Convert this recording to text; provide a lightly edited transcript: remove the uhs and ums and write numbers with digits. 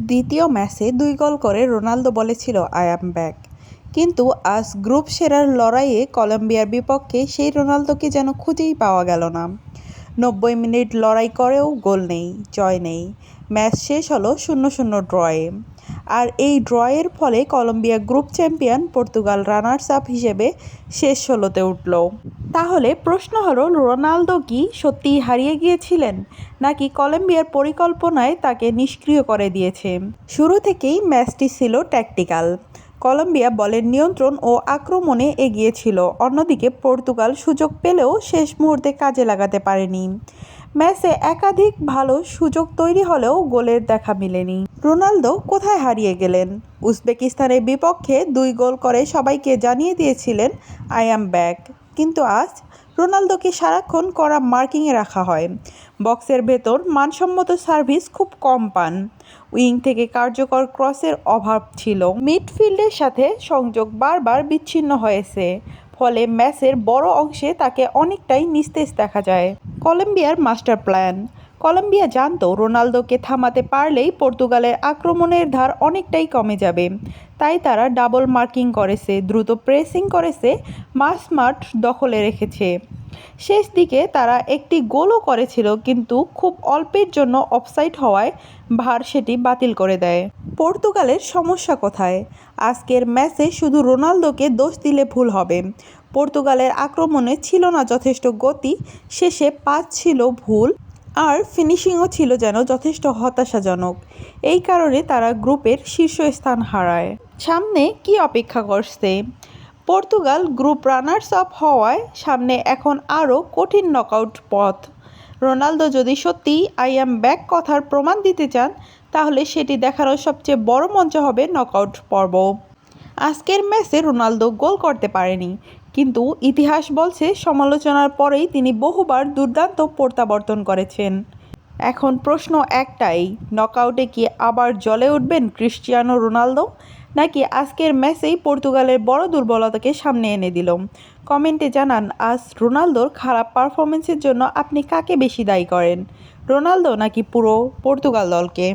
দ্বিতীয় ম্যাচে ২ গোল করে রোনালদো বলেছিল আই অ্যাম ব্যাক। কিন্তু আজ গ্রুপ সেরার লড়াইয়ে কলম্বিয়ার বিপক্ষে সেই রোনালদোকে যেন খুঁজেই পাওয়া গেল না। ৯০ মিনিট লড়াই করেও গোল নেই, জয় নেই। ম্যাচ শেষ হলো ০-০ ড্রয়ে। আর এই ড্রয়ের ফলে Colombia group champion, Portugal runners up হিসেবে শেষ ১৬তে উঠল। তাহলে প্রশ্ন হলো, রোনালদো কি সত্যিই হারিয়ে গিয়েছিলেন, নাকি কলম্বিয়ার পরিকল্পনায় তাকে নিষ্ক্রিয় করে দিয়েছে? শুরু থেকেই ম্যাচটি ছিল ট্যাকটিক্যাল। কলম্বিয়া বলের নিয়ন্ত্রণ ও আক্রমণে এগিয়ে ছিল, অন্যদিকে পর্তুগাল সুযোগ পেলেও শেষ মুহূর্তে কাজে লাগাতে পারেনি। ম্যাচে একাধিক ভালো সুযোগ তৈরি হলেও গোলের দেখা মেলেনি। রোনালদো কোথায় হারিয়ে গেলেন? উজবেকিস্তানের বিপক্ষে ২ গোল করে সবাইকে জানিয়ে দিয়েছিলেন আই অ্যাম ব্যাক। কিন্তু আজ রোনালদোকে সারাক্ষণ কড়া মার্কিংয়ে রাখা হয়। বক্সের ভেতর মানসম্মত সার্ভিস খুব কম পান। উইং থেকে কার্যকর ক্রসের অভাব ছিল। মিডফিল্ডের সাথে সংযোগ বারবার বিচ্ছিন্ন হয়েছে, ফলে ম্যাচের বড় অংশে তাকে অনেকটাই নিস্তেজ দেখা যায়। কলম্বিয়ার মাস্টার প্ল্যান। কলম্বিয়া জানতো রোনালদোকে থামাতে পারলেই পর্তুগালের আক্রমণের ধার অনেকটাই কমে যাবে। তাই তারা ডাবল মার্কিং করেছে, দ্রুত প্রেসিং করেছে, মাঠ দখলে রেখেছে। শেষ দিকে তারা একটি গোলও করেছিল, কিন্তু খুব অল্পের জন্য অফসাইড হওয়ায় ভার সেটি বাতিল করে দেয়। পর্তুগালের সমস্যা কোথায়? আজকের ম্যাচে শুধু রোনালদোকে দোষ দিলে ভুল হবে। পর্তুগালের আক্রমণে ছিল না যথেষ্ট গতি, শেষে পাস ছিল ভুল, আর ফিনিশিংও ছিল যেন যথেষ্ট হতাশাজনক। এই কারণে তারা গ্রুপের শীর্ষস্থান হারায়। সামনে কি অপেক্ষা করছে? পর্তুগাল গ্রুপ রানার্স আপ হওয়ায় সামনে এখন আরও কঠিন নকআউট পথ। রোনালদো যদি সত্যিই আই অ্যাম ব্যাক কথার প্রমাণ দিতে চান, তাহলে সেটি দেখানোর সবচেয়ে বড় মঞ্চ হবে নকআউট পর্ব। আজকের ম্যাচে রোনালদো গোল করতে পারেনি, কিন্তু ইতিহাস বলছে সমালোচনার পরেই তিনি বহুবার দুর্দান্ত প্রত্যাবর্তন করেছেন। এখন প্রশ্ন একটাই, নকআউটে কি আবার জ্বলে উঠবেন ক্রিস্টিয়ানো রোনালদো, নাকি আজকের ম্যাচেই পর্তুগালের বড় দুর্বলতাকে সামনে এনে দিল? কমেন্টে জানান আজ রোনালদোর খারাপ পারফরমেন্সের জন্য আপনি কাকে বেশি দায়ী করেন, রোনালদো নাকি পুরো পর্তুগাল দলকে?